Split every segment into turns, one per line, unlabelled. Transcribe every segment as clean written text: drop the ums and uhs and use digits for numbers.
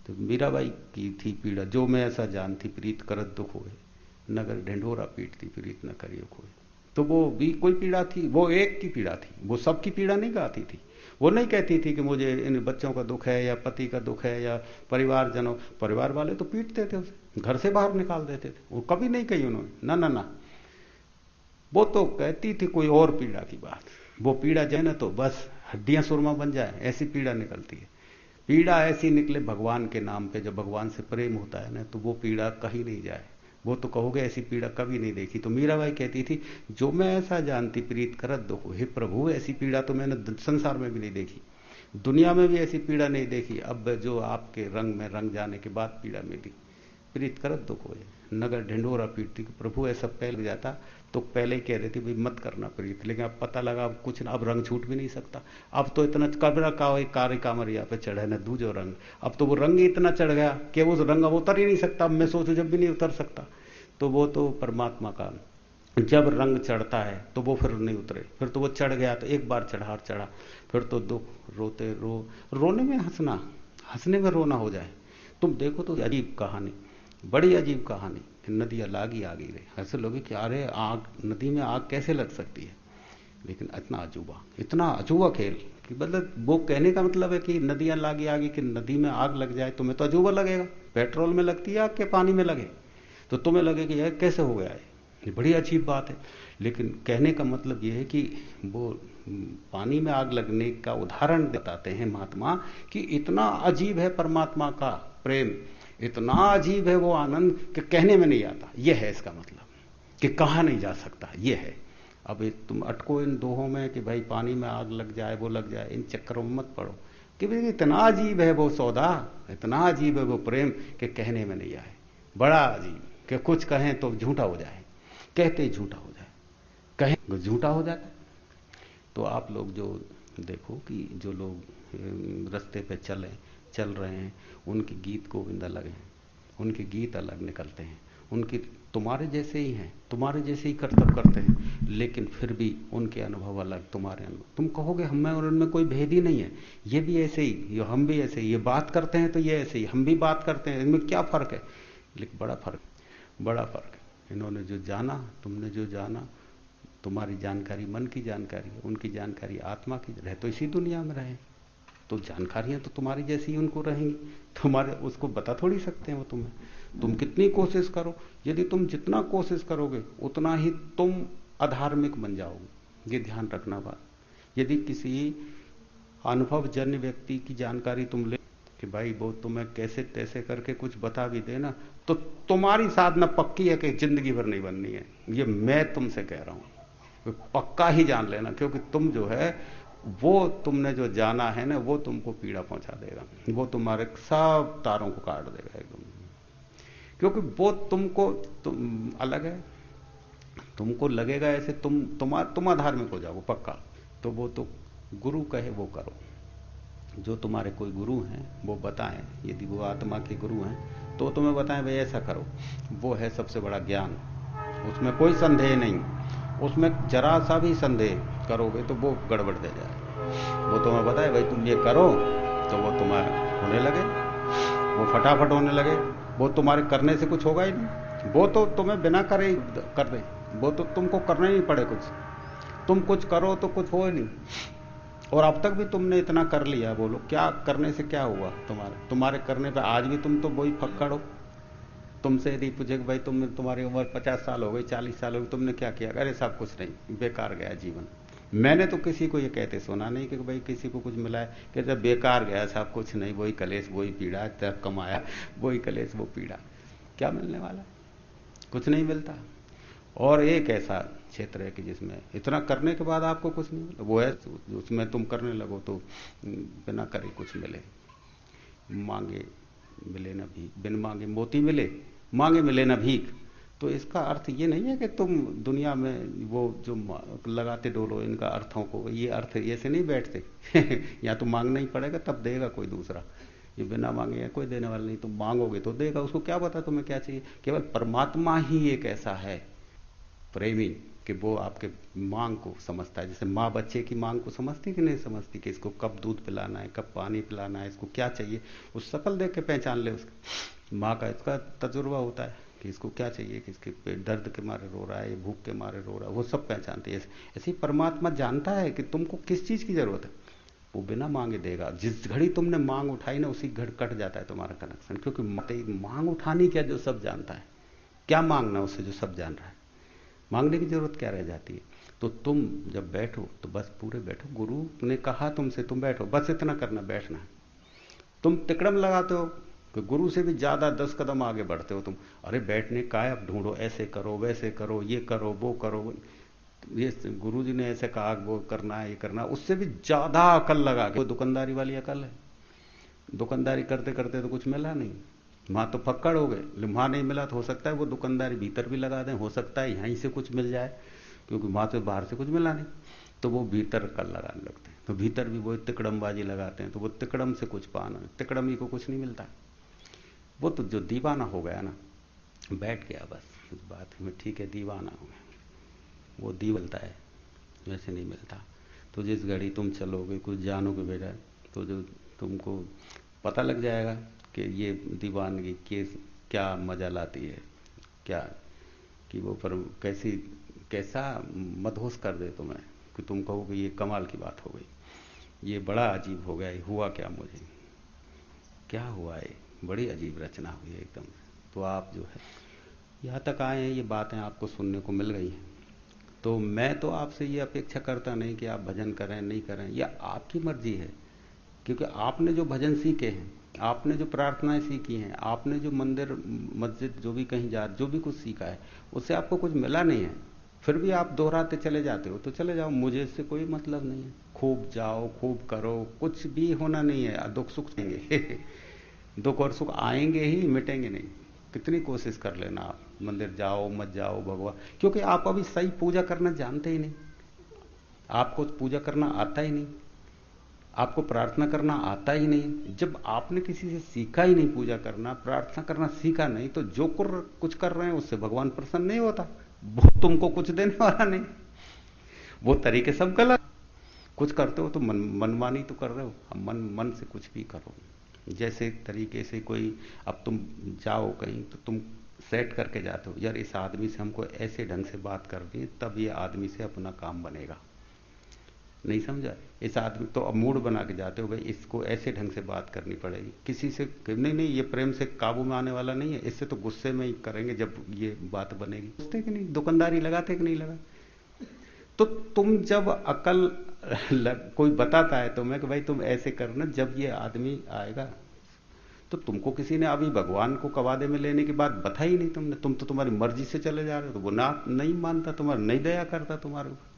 तो मीराबाई की थी पीड़ा, जो मैं ऐसा जानती प्रीत करत दुख होए, नगर ढिंढोरा पीटती प्रीत न करियो कोई। तो वो भी कोई पीड़ा थी, वो एक की पीड़ा थी, वो सबकी पीड़ा नहीं गाती थी। वो नहीं कहती थी कि मुझे इन बच्चों का दुख है या पति का दुख है या परिवारजनों, परिवार वाले तो पीटते थे उसे, घर से बाहर निकाल देते थे, वो कभी नहीं कही उन्होंने, ना ना ना। वो तो कहती थी कोई और पीड़ा की बात, वो पीड़ा जाए ना तो बस हड्डियां सुरमा बन जाए, ऐसी पीड़ा निकलती है। पीड़ा ऐसी निकले भगवान के नाम पे, जब भगवान से प्रेम होता है ना तो वो पीड़ा कहीं नहीं जाए, वो तो कहोगे ऐसी पीड़ा कभी नहीं देखी। तो मीराबाई कहती थी जो मैं ऐसा जानती प्रीत करत दुख, हे प्रभु ऐसी पीड़ा तो मैंने संसार में भी नहीं देखी, दुनिया में भी ऐसी पीड़ा नहीं देखी, अब जो आपके रंग में रंग जाने के बाद पीड़ा मिली। प्रीत करत दुख हो, नगर ढिंढोरा पीटती, प्रभु ऐसा पहले जाता तो पहले ही कह रही थी भाई मत करना प्रीत, लेकिन अब पता लगा अब कुछ, अब रंग छूट भी नहीं सकता, अब तो इतना कबरा का कार्य कामरिया पे चढ़े न दूजो रंग, अब तो वो रंग ही इतना चढ़ गया कि वो रंग अब उतर ही नहीं सकता, अब मैं सोचूं जब भी नहीं उतर सकता। तो वो तो परमात्मा का जब रंग चढ़ता है तो वो फिर नहीं उतरे, फिर तो वो चढ़ गया तो एक बार चढ़ा चढ़ा, फिर तो दुख रोते रोने में हंसना, हंसने में रोना हो जाए। तुम देखो तो अजीब कहानी, बड़ी अजीब कहानी, नदी लागी आगी रहे, ऐसे लोग कि अरे आग, नदी में आग कैसे लग सकती है, लेकिन इतना अजूबा खेल कि मतलब वो कहने का मतलब है कि नदियां लागी आगी, कि नदी में आग लग जाए तुम्हें तो अजूबा लगेगा, पेट्रोल में लगती है आग के पानी में लगे तो तुम्हें लगे कि यार कैसे हो गया है, ये बड़ी अजीब बात है। लेकिन कहने का मतलब ये है कि वो पानी में आग लगने का उदाहरण बताते हैं महात्मा कि इतना अजीब है परमात्मा का प्रेम, इतना अजीब है वो आनंद कि कहने में नहीं आता, ये है इसका मतलब, कि कहा नहीं जा सकता, ये है। अब तुम अटको इन दोहों में कि भाई पानी में आग लग जाए वो लग जाए, इन चक्करों में मत पड़ो कि भाई इतना अजीब है वो सौदा, इतना अजीब है वो प्रेम कि कहने में नहीं आए, बड़ा अजीब कि कुछ कहें तो झूठा हो जाए, कहते ही झूठा हो जाए, कहें झूठा हो जाए। तो आप लोग जो देखो कि जो लोग रास्ते पे चल रहे हैं, उनके गीत गोविंद अलग हैं, उनके गीत अलग निकलते हैं, उनकी तुम्हारे जैसे ही हैं, तुम्हारे जैसे ही कर्तव्य करते हैं, लेकिन फिर भी उनके अनुभव अलग, तुम्हारे अनुभव, तुम कहोगे हम में और उनमें कोई भेद ही नहीं है, ये भी ऐसे ही, ये हम भी ऐसे ही, ये बात करते हैं तो ये ऐसे ही, हम भी बात करते हैं, इनमें क्या फ़र्क है, लेकिन बड़ा फ़र्क है। इन्होंने जो जाना, तुमने जो जाना, तुम्हारी जानकारी मन की जानकारी है, उनकी जानकारी आत्मा की, रहे तो इसी दुनिया में रहे तो जानकारियां तो तुम्हारी जैसी ही उनको रहेंगी, तुम्हारे उसको बता थोड़ी सकते हैं वो तुम्हें, तुम कितनी कोशिश करो, यदि तुम जितना कोशिश करोगे उतना ही तुम अधार्मिक बन जाओगे, ये ध्यान रखना बात। यदि किसी अनुभवजन्य व्यक्ति की जानकारी तुम ले कि भाई वो तुम्हें कैसे तैसे करके कुछ बता भी देना, तो तुम्हारी साधना पक्की है कि जिंदगी भर नहीं बननी है, ये मैं तुमसे कह रहा हूं, पक्का ही जान लेना, क्योंकि तुम जो है वो तुमने जो जाना है ना वो तुमको पीड़ा पहुंचा देगा, वो तुम्हारे सब तारों को काट देगा एकदम, क्योंकि वो तुम अलग है, तुमको लगेगा ऐसे तुम अधार्मिक हो जाओ पक्का। तो वो तो गुरु कहे वो करो, जो तुम्हारे कोई गुरु हैं वो बताएं, यदि वो आत्मा के गुरु हैं तो तुम्हें बताएं भाई ऐसा करो, वो है सबसे बड़ा ज्ञान, उसमें कोई संदेह नहीं, उसमें जरा सा भी संदेह करोगे तो वो गड़बड़ दे जाए। वो तुम्हें बताए भाई तुम ये करो तो वो तुम्हारा होने लगे, वो फटाफट होने लगे, वो तुम्हारे करने से कुछ होगा ही नहीं, वो तो तुम्हें बिना करे ही कर दे, वो तो तुमको करना ही नहीं पड़े कुछ, तुम कुछ करो तो कुछ हो ही नहीं। और अब तक भी तुमने इतना कर लिया, बोलो क्या करने से क्या हुआ, तुम्हारे करने पे आज भी तुम तो वही फक्कड़ हो। तुमसे यदि पूछे कि भाई तुम्हारी उम्र 50 साल हो गई, 40 साल हो गई, तुमने क्या किया, अरे सब कुछ नहीं, बेकार गया जीवन। मैंने तो किसी को ये कहते सुना नहीं कि भाई किसी को कुछ मिला है, कहते बेकार गया, सब कुछ नहीं, वही कलेश वही पीड़ा, तब कमाया वही कलेश वो पीड़ा, क्या मिलने वाला, कुछ नहीं मिलता। और एक ऐसा क्षेत्र है कि जिसमें इतना करने के बाद आपको कुछ नहीं मिले, वो है उसमें तुम करने लगो तो बिना करे कुछ मिले, मांगे मिले न भीख, बिन मांगे मोती मिले, मांगे मिले न भीख। तो इसका अर्थ ये नहीं है कि तुम दुनिया में वो जो लगाते डोलो इनका अर्थों को, ये अर्थ ऐसे नहीं बैठते या तो मांगना ही पड़ेगा तब देगा कोई दूसरा, ये बिना मांगे कोई देने वाला नहीं, तुम मांगोगे तो देगा, उसको क्या पता तुम्हें क्या चाहिए। केवल परमात्मा ही एक ऐसा है प्रेमी कि वो आपके मांग को समझता है। जैसे माँ बच्चे की मांग को समझती कि नहीं समझती, कि इसको कब दूध पिलाना है, कब पानी पिलाना है, इसको क्या चाहिए, उस शक्ल देख के पहचान ले उसकी। माँ का इसका तजुर्बा होता है कि इसको क्या चाहिए, कि इसके पेट दर्द के मारे रो रहा है, ये भूख के मारे रो रहा है, वो सब पहचानती है। ऐसे ही परमात्मा जानता है कि तुमको किस चीज़ की जरूरत है, वो बिना मांगे देगा। जिस घड़ी तुमने मांग उठाई ना, उसी घड़ी कट जाता है तुम्हारा कनेक्शन, क्योंकि मांग उठानी क्या, जो सब जानता है, क्या मांगना उससे जो सब जान रहा है, मांगने की जरूरत क्या रह जाती है। तो तुम जब बैठो तो बस पूरे बैठो, गुरु ने कहा तुमसे, तुम बैठो, बस इतना करना, बैठना है। तुम तिकड़म लगाते हो कि गुरु से भी ज्यादा 10 कदम आगे बढ़ते हो तुम, अरे बैठने का है, अब ढूंढो, ऐसे करो, वैसे करो, ये करो, वो करो, ये गुरु जी ने ऐसे कहा, वो करना है, ये करना है, उससे भी ज्यादा अकल लगा के। वो दुकानदारी वाली अकल है। दुकानदारी करते करते तो कुछ मिला नहीं, वहां तो फक्कड़ हो गए, वहां नहीं मिला तो हो सकता है वो दुकानदारी भीतर भी लगा दें, हो सकता है यहीं से कुछ मिल जाए, क्योंकि वहां तो बाहर से कुछ मिला नहीं, तो वो भीतर कल लगाने लगते हैं। तो भीतर भी वो तिकड़मबाजी लगाते हैं, तो वो तिकड़म से कुछ पाना, तिकड़म को कुछ नहीं मिलता। वो तो जो दीवाना हो गया ना, बैठ गया बस इस बात में, ठीक है दीवाना हो गया, वो दी मिलता है, वैसे नहीं मिलता। तो जिस घड़ी तुम चलोगे, कुछ जानोगे बेटा, तो जो तुमको पता लग जाएगा कि ये दीवानगी के क्या मजा लाती है, क्या कि वो पर कैसा मदहोश कर दे तुम्हें, कि तुम कहो कि ये कमाल की बात हो गई, ये बड़ा अजीब हो गया, ये हुआ क्या, मुझे क्या हुआ है, बड़ी अजीब रचना हुई है एकदम। तो आप जो है यहाँ तक आए हैं, ये बातें आपको सुनने को मिल गई हैं। तो मैं तो आपसे ये अपेक्षा करता नहीं कि आप भजन करें नहीं करें, यह आपकी मर्जी है, क्योंकि आपने जो भजन सीखे हैं, आपने जो प्रार्थनाएं सीखी हैं, आपने जो मंदिर मस्जिद जो भी कहीं जो भी कुछ सीखा है, उससे आपको कुछ मिला नहीं है, फिर भी आप दोहराते चले जाते हो, तो चले जाओ, मुझे इससे कोई मतलब नहीं है। खूब जाओ, खूब करो, कुछ भी होना नहीं है, दुख सुख देंगे दुख और सुख आएंगे ही, मिटेंगे नहीं। कितनी कोशिश कर लेना आप, मंदिर जाओ मत जाओ भगवान, क्योंकि आप अभी सही पूजा करना जानते ही नहीं, आपको पूजा करना आता ही नहीं, आपको प्रार्थना करना आता ही नहीं। जब आपने किसी से सीखा ही नहीं पूजा करना, प्रार्थना करना सीखा नहीं, तो जो कुछ कर रहे हैं उससे भगवान प्रसन्न नहीं होता, वो तुमको कुछ देने वाला नहीं, वो तरीके सब गलत। कुछ करते हो तो मनमानी तो कर रहे हो, अब मन से कुछ भी करो, जैसे तरीके से कोई, अब तुम जाओ कहीं तो तुम सेट करके जाते हो, यार इस आदमी से हमको ऐसे ढंग से बात करनी है, तब ये आदमी से अपना काम बनेगा, नहीं समझा, इस आदमी तो अब मूड बना के जाते हो, भाई इसको ऐसे ढंग से बात करनी पड़ेगी। किसी से नहीं ये प्रेम से काबू में आने वाला नहीं है, इससे तो गुस्से में ही करेंगे जब ये बात बनेगी। सोचते कि नहीं, दुकानदारी लगाते कि नहीं लगा। तो तुम जब अकल कोई बताता है तुम्हें कि भाई तुम ऐसे करना, जब ये आदमी आएगा, तो तुमको किसी ने अभी भगवान को कवादे में लेने की बात बताई नहीं तुमने, तुम तो तुम्हारी मर्जी से चले जा रहे हो, तो वो ना नहीं मानता तुम्हारा, नहीं दया करता तुम्हारे ऊपर।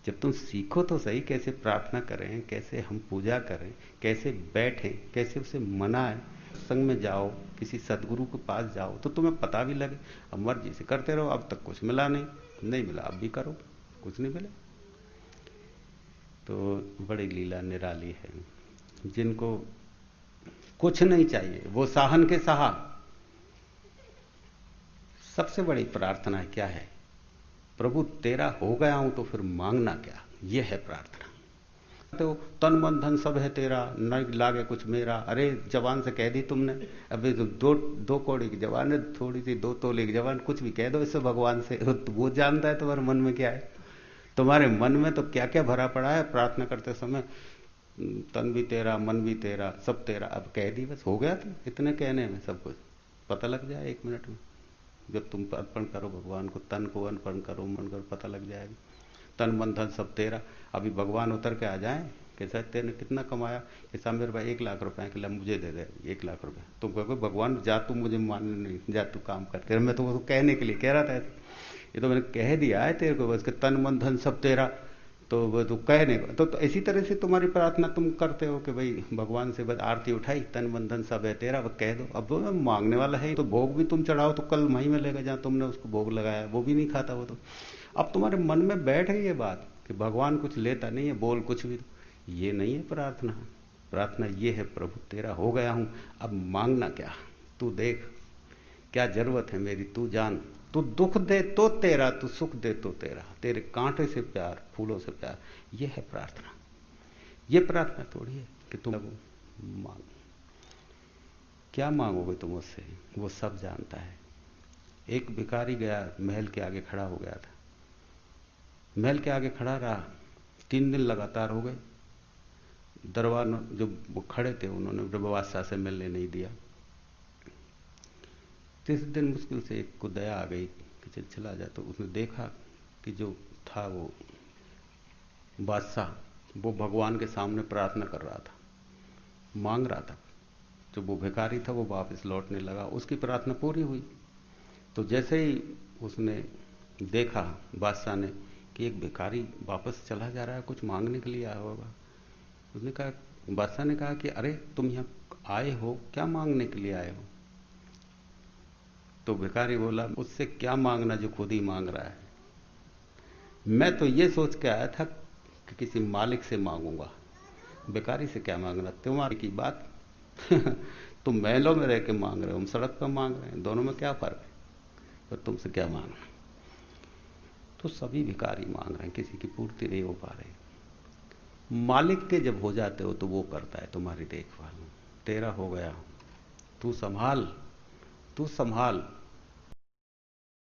जब तुम सीखो तो सही, कैसे प्रार्थना करें, कैसे हम पूजा करें, कैसे बैठें, कैसे उसे मनाएं, संग में जाओ, किसी सदगुरु के पास जाओ, तो तुम्हें पता भी लगे। अब मर्जी से करते रहो, अब तक कुछ मिला नहीं मिला, अब भी करो, कुछ नहीं मिला। तो बड़ी लीला निराली है। जिनको कुछ नहीं चाहिए वो साहन के सहा। सबसे बड़ी प्रार्थना क्या है, प्रभु तेरा हो गया हूं तो फिर मांगना क्या, यह है प्रार्थना। तो तन मन धन सब है तेरा, न लागे कुछ मेरा, अरे जवान से कह दी तुमने, अभी तो दो कौड़ी की जवान है, थोड़ी सी 2 तोले की जवान, कुछ भी कह दो इससे भगवान से, तो वो जानता है तुम्हारे मन में क्या है, तुम्हारे मन में तो क्या क्या भरा पड़ा है। प्रार्थना करते समय तन भी तेरा, मन भी तेरा, सब तेरा, अब कह दी बस हो गया। तो इतने कहने में सब कुछ पता लग जाए 1 मिनट में। जब तुम अर्पण करो भगवान को, तन को अर्पण करो, मन को, पता लग जाएगा तन मन धन सब तेरा। अभी भगवान उतर के आ जाए कि सर तेने कितना कमाया, कि साहब मेरे भाई 1 लाख रुपए, कि मुझे दे दे 1 लाख रुपए। तुम कहो भगवान जा, तू मुझे मानने नहीं, जा तू काम कर। मैं तो वो कहने के लिए कह रहा था, ये तो मैंने कह दिया है तेरे को बस कि तन मन धन सब तेरा, तो वो तो कहने तो इसी तरह से तुम्हारी प्रार्थना तुम करते हो कि भाई भगवान से बस आरती उठाई, तन मन धन सब है तेरा, वो कह दो। अब वो मांगने वाला है तो भोग भी तुम चढ़ाओ तो कल वहीं मिलेगा जहाँ तुमने उसको भोग लगाया, वो भी नहीं खाता वो तो। अब तुम्हारे मन में बैठ गई ये बात कि भगवान कुछ लेता नहीं है, बोल कुछ भी, ये नहीं है प्रार्थना। प्रार्थना ये है, प्रभु तेरा हो गया हूं, अब मांगना क्या, तू देख क्या जरूरत है मेरी तू जान, तू दुख दे तो तेरा, तू सुख दे तो तेरा, तेरे कांटे से प्यार, फूलों से प्यार। यह है प्रार्थना। यह प्रार्थना थोड़ी है कि तुम मांग, क्या मांगोगे तुम उससे, वो सब जानता है। एक भिखारी गया, महल के आगे खड़ा हो गया था, महल के आगे खड़ा रहा, 3 दिन लगातार हो गए। दरबार जो वो खड़े थे उन्होंने बादशाह से मिलने नहीं दिया। तीसरे दिन मुश्किल से एक को दया आ गई कि चल चला जाए, तो उसने देखा कि जो था वो बादशाह, वो भगवान के सामने प्रार्थना कर रहा था, मांग रहा था। जो वो भिखारी था वो वापस लौटने लगा, उसकी प्रार्थना पूरी हुई। तो जैसे ही उसने देखा बादशाह ने कि एक भिखारी वापस चला जा रहा है, कुछ मांगने के लिए आया होगा, उसने कहा, बादशाह ने कहा कि अरे तुम यहाँ आए हो, क्या मांगने के लिए आए हो? तो भिखारी बोला, उससे क्या मांगना जो खुद ही मांग रहा है। मैं तो ये सोच के आया था कि किसी मालिक से मांगूंगा, भिखारी से क्या मांगना, तुम्हारी की बात। तुम महलों में रह के मांग रहे हो, हम सड़क पर मांग रहे हैं, दोनों में क्या फर्क है? पर तुमसे क्या मांगना। तो सभी भिखारी मांग रहे हैं, किसी की पूर्ति नहीं हो पा रही। मालिक के जब हो जाते हो तो वो करता है तुम्हारी देखभाल। तेरा हो गया, तू संभाल, तू संभाल।